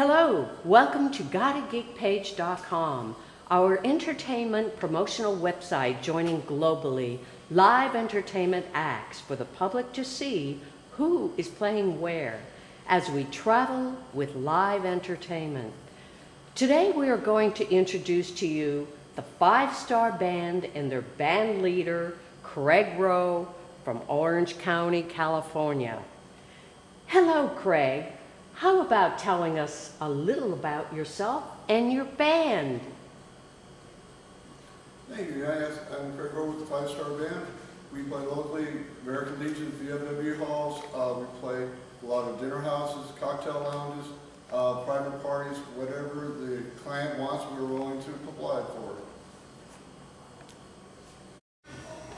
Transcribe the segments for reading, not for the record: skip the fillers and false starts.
Hello, welcome to GottaGeekPage.com, our entertainment promotional website joining globally live entertainment acts for the public to see who is playing where as we travel with live entertainment. Today we are going to introduce to you the five-star band and their band leader, Craig Rowe from Orange County, California. Hello, Craig. How about telling us a little about yourself and your band? Thank you. Yes, I'm Craig Rowe with the Five-Star Band. We play locally, American Legion, VFW halls. We play a lot of dinner houses, cocktail lounges, private parties, whatever the client wants, we're willing to comply for.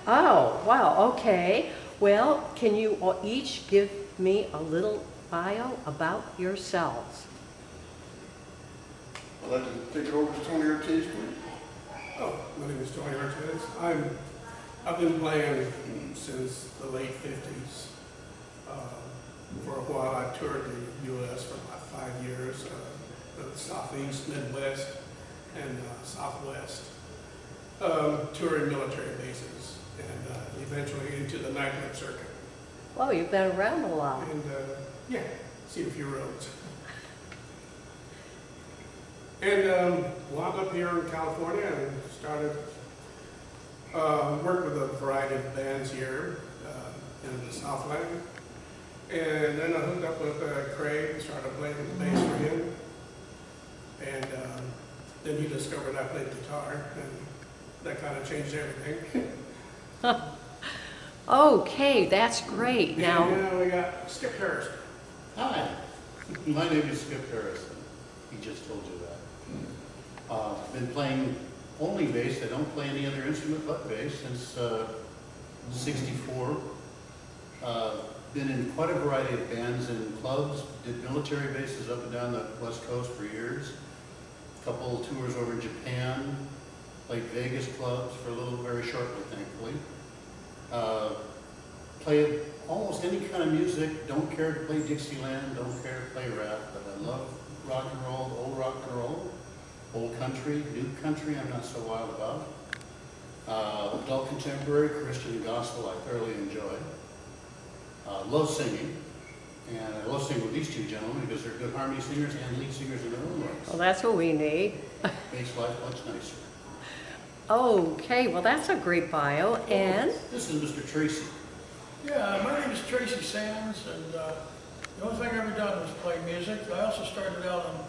Oh, wow, okay. Well, can you each give me a little bio about yourselves? I'd like to take it over to Tony Ortiz, please. Oh, my name is Tony Ortiz. I've been playing since the late 50s. For a while I toured the U.S. for about 5 years, the Southeast, Midwest, and Southwest, touring military bases, and eventually into the nightclub circuit. Well, you've been around a lot. And yeah, seen a few roads. And wound up here in California and started work with a variety of bands here in the Southland. And then I hooked up with Craig and started playing the bass for him. And then he discovered I played guitar, and that kind of changed everything. Okay, that's great. Now, and we got Skip Harrison. Hi, my name is Skip Harrison. He just told you that. Been playing only bass. I don't play any other instrument but bass since '64. Been in quite a variety of bands and clubs. Did military bases up and down the West Coast for years. A couple tours over in Japan. Played Vegas clubs for a little, very shortly, thankfully. Play almost any kind of music. Don't care to play Dixieland, don't care to play rap, but I love rock and roll, old rock and roll, old country, new country I'm not so wild about. Adult contemporary, Christian gospel I thoroughly enjoy. Love singing, and I love singing with these two gentlemen because they're good harmony singers and lead singers in their own rights. well, that's what we need. Makes life much nicer. Okay, well, that's a great bio. And This is Mr. Tracy. Yeah, my name is Tracy Sands, and the only thing I've ever done was play music. I also started out on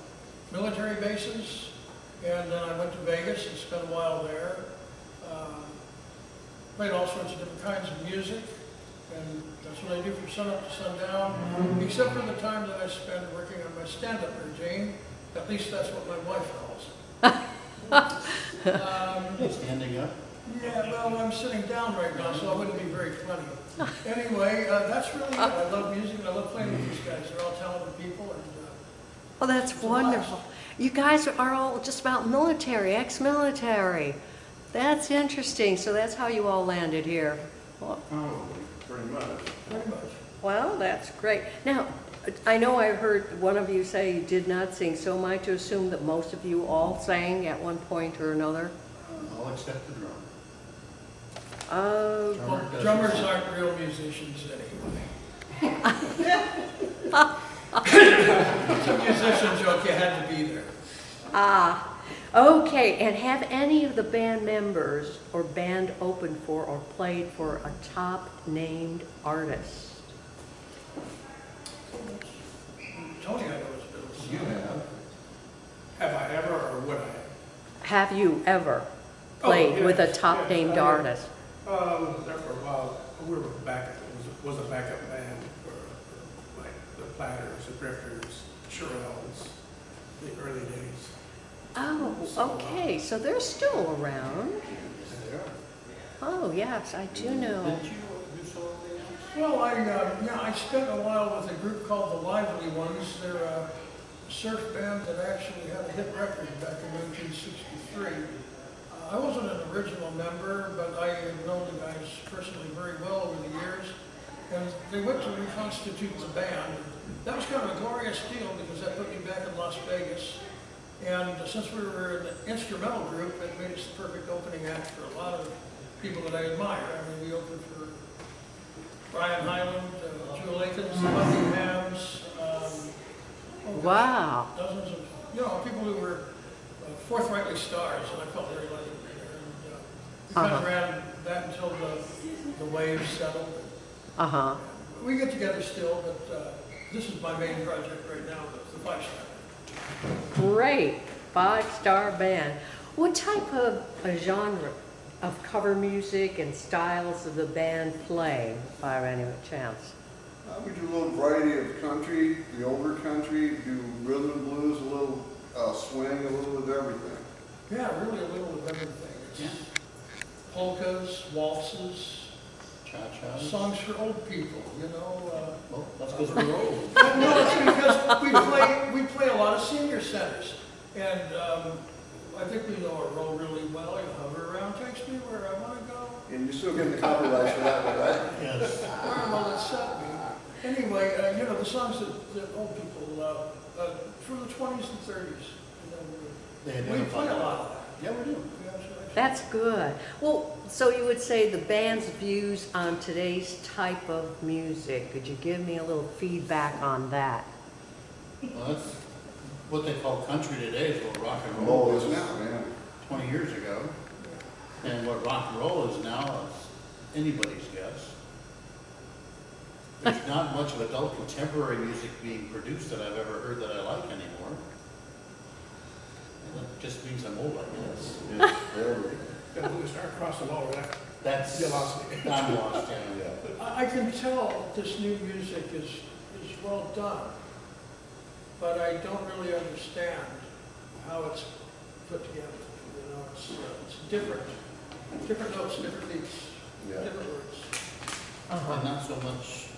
military bases, and then I went to Vegas and spent a while there. Played all sorts of different kinds of music, and that's what I do from sun up to sundown, except for the time that I spend working on my stand-up routine. At least that's what my wife calls it. Standing up. Yeah, well, I'm sitting down right now, so I wouldn't be very funny. Anyway, that's really it. I love music, and I love playing with these guys. They're all talented people, and well, that's wonderful. You guys are all just about military, ex-military. That's interesting. So that's how you all landed here. Well, Pretty much. pretty much. well, that's great. Now, I know I heard one of you say you did not sing, so am I to assume that most of you all sang at one point or another? All except the drum. Well, drummers aren't real musicians anyway. It's a musician joke, you had to be there. Okay, and have any of the band members or band opened for or played for a top named artist? Tony, I know his bills. You have. Have I ever, or would I? Have you ever played with a yes, top yes, named I have. artist? There for a while. We were backup. It was a backup band for like the Platters, the Drifters, Shirelles, the early days. Oh, okay, so they're still around. Oh, yes, I do know. Did you do so? Well, I spent a while with a group called the Lively Ones. They're a surf band that actually had a hit record back in 1963. I wasn't an original member, but I have known the guys personally very well over the years. And they went to reconstitute the band. That was kind of a glorious great deal because that put me back in Las Vegas. And since we were an instrumental group, it made us the perfect opening act for a lot of people that I admire. I mean, we opened for Brian Hyland, Jewel Akins, the Buckinghams, Wow. dozens of, people who were forthrightly stars, and I felt very lucky to be there. And we kind of ran that until the waves settled. Uh-huh. We get together still, but this is my main project right now, the 5-star. Great. 5-star band. What type of a genre of cover music and styles does the band play, by any chance? We do a little variety of country, the older country, do rhythm and blues, a little swing, a little of everything. Yeah, really a little of everything. It's polkas, waltzes, Cha-chas. songs for old people, Well, that's because we're old. No, it's because we play a lot of senior centers. And I think we know our role really well. Hover around takes me where I want to go. And you're still getting the copyrights for that one, right? Yes. Where will it set me? Anyway, the songs that old people love, from the 20s and 30s. We play a lot of that. Yeah, we do. That's good. Well, so you would say the band's views on today's type of music. Could you give me a little feedback on that? Well, that's what they call country today is what rock and Roll roll is now, man. 20 years ago. And what rock and roll is now is anybody's guess. There's not much of adult contemporary music being produced that I've ever heard that I like anymore. And that just means I'm old, I guess. Then when we start crossing over that, That's, you lost me. I'm lost, yeah. I can tell this new music is well done, but I don't really understand how it's put together. It's different. Different notes, different beats, different words. And not so much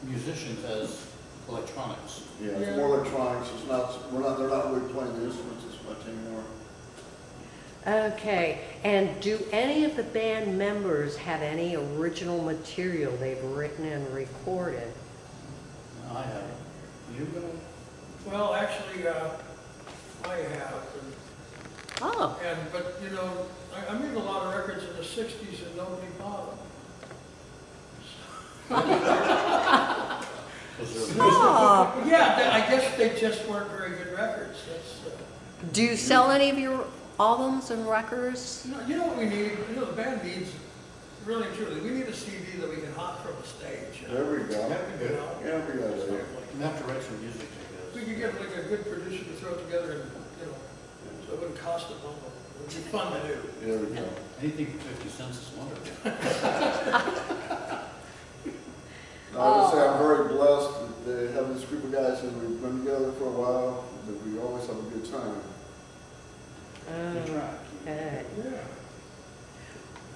musicians as electronics. Yeah, it's more electronics. It's not. They're not really playing the instruments as much anymore. Okay, and do any of the band members have any original material they've written and recorded? I haven't. You go? Well, actually, I have. Oh. But I made a lot of records in the 60s and nobody bought them. Oh. Yeah, I guess they just weren't very good records. Do you sell any of your albums and records? You know what we need? The band needs, really and truly, we need a CD that we can hop from the stage. There we go. Yeah, we got it. You have to write some music, I We guess. could get like a good producer to throw it together and, so it wouldn't cost a bundle. It would be fun to do. There we go. Anything for 50 cents is wonderful. I would say I'm very blessed that have this group of guys that we've been together for a while, that we always have a good time. Okay. Yeah.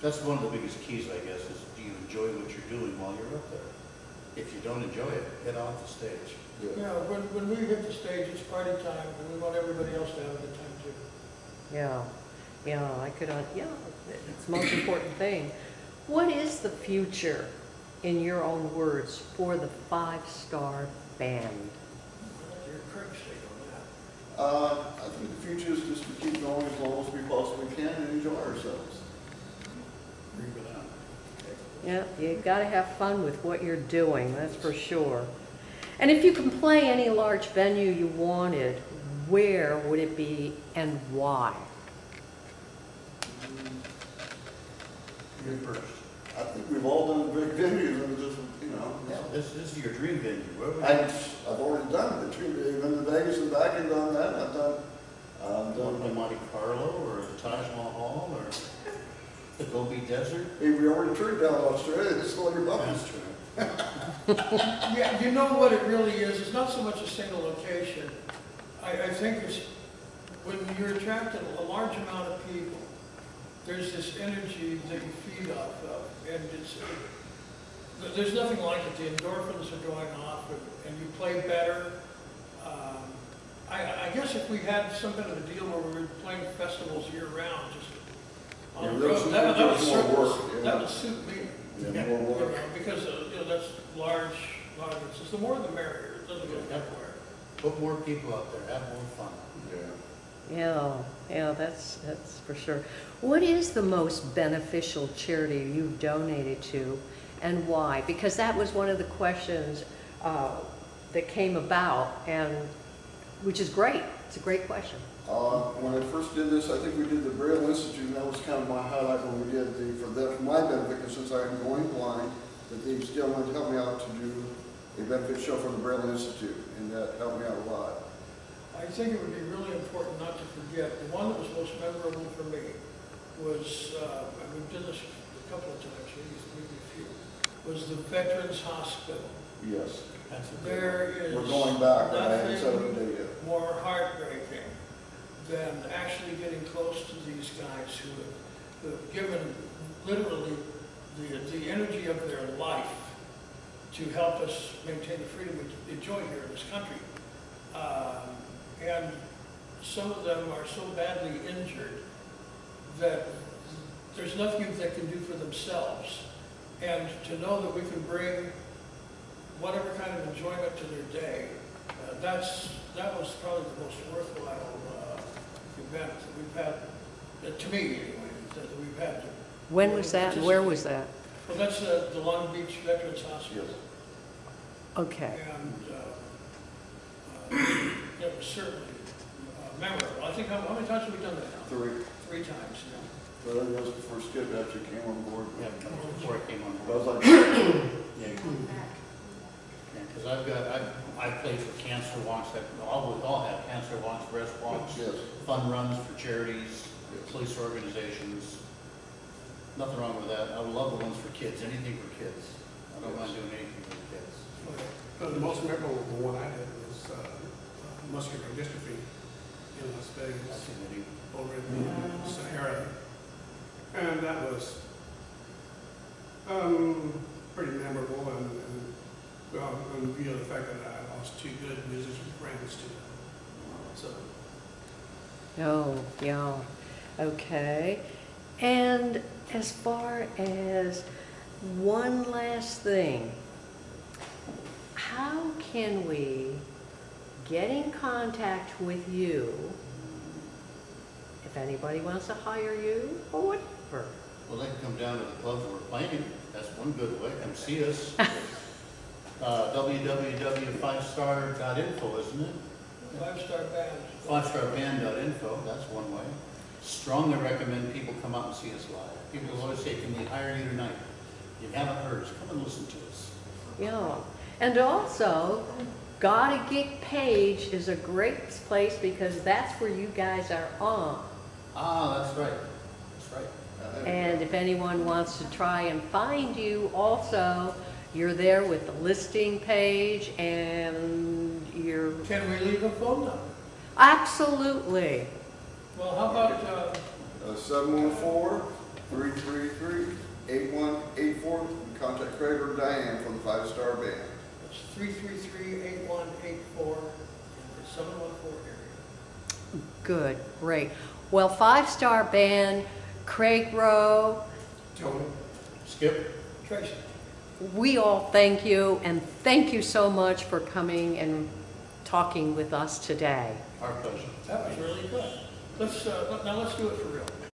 That's one of the biggest keys, I guess, is do you enjoy what you're doing while you're up there? If you don't enjoy it, get off the stage. Yeah, when we hit the stage, it's party time, and we want everybody else to have a good time too. Yeah, it's the most important thing. What is the future, in your own words, for the 5-star band? Your Craig's take on that. I think the future is just to keep going as long as we possibly can and enjoy ourselves. Agree with that. Yeah, you got to have fun with what you're doing, that's for sure. And if you can play any large venue you wanted, where would it be and why? You're first. I think we've all done big venues and just, Yeah, this is your dream venue. Where would I've already done it. I've been to Vegas and back and done that. I've Going to Monte Carlo or the Taj Mahal or the Gobi Desert? Hey, we already toured down Australia. This is all your buttons. That's true. Yeah, you know what it really is? It's not so much a single location. I think it's when you're attracting a large amount of people, there's this energy that you feed off of, and there's nothing like it. The endorphins are going off, and you play better. I guess if we had some kind of a deal where we were playing festivals year-round, just on the road, that would suit me. Yeah, more work. Because that's large audiences. The more the merrier. It doesn't go everywhere. Put more people out there, have more fun. Yeah, that's for sure. What is the most beneficial charity you've donated to, and why? Because that was one of the questions that came about, and which is great. It's a great question. When I first did this, I think we did the Braille Institute, and that was kind of my highlight when we did for my benefit, because since I am going blind, that they still wanted to help me out to do a benefit show for the Braille Institute, and that helped me out a lot. I think it would be really important not to forget, the one that was most memorable for me was, and we did this a couple of times, maybe a few, was the Veterans Hospital. Yes. There is We're going back, but I haven't set up a date yet. more heartbreaking than actually getting close to these guys who have given literally the energy of their life to help us maintain the freedom we enjoy here in this country. And some of them are so badly injured that there's nothing they can do for themselves. And to know that we can bring whatever kind of enjoyment to their day, that was probably the most worthwhile event that we've had, to me anyway, that we've had. When was that, and where was that? Well, that's the Long Beach Veterans Hospital. Yes. Okay. And it was certainly memorable. I think, how many times have we done that now? 3. 3 times now. But I think that was before Skip actually came on board. Yeah, before I came on But I board. was like, Yeah, because I play for cancer walks, that all have cancer walks, breast walks, yes. fun runs for charities, police organizations. Nothing wrong with that. I love the ones for kids, anything for kids. I don't mind doing anything for the kids. The most memorable one I did was muscular dystrophy in Las That's Vegas, a neat. over in the Sahara. And that was pretty memorable, and well, in view of the fact that I lost 2 good musician friends to it. So, Oh, yeah. Okay. And as far as one last thing, how can we get in contact with you if anybody wants to hire you or whatever? Well, they can come down to the clubs we're playing. That's one good way. Come see us. www.5star.info, isn't it? 5-star band. 5starband.info, that's one way. Strongly recommend people come out and see us live. People always say, can we hire you tonight? You haven't heard us, come and listen to us. Yeah. And also, Gotta Get Page is a great place because that's where you guys are on. Ah, that's right. That's right. And if anyone wants to try and find you also, you're there with the listing page and you're... Can we leave a phone number? Absolutely. Well, how about, 714-333-8184. You can contact Craig or Diane from the 5-Star Band. it's 333-8184, it's 714 area. Good, great. Well, 5-Star Band, Craig Rowe, Tony, Skip? Tracy. we all thank you, and thank you so much for coming and talking with us today. Our pleasure. That was really good. Now let's do it for real.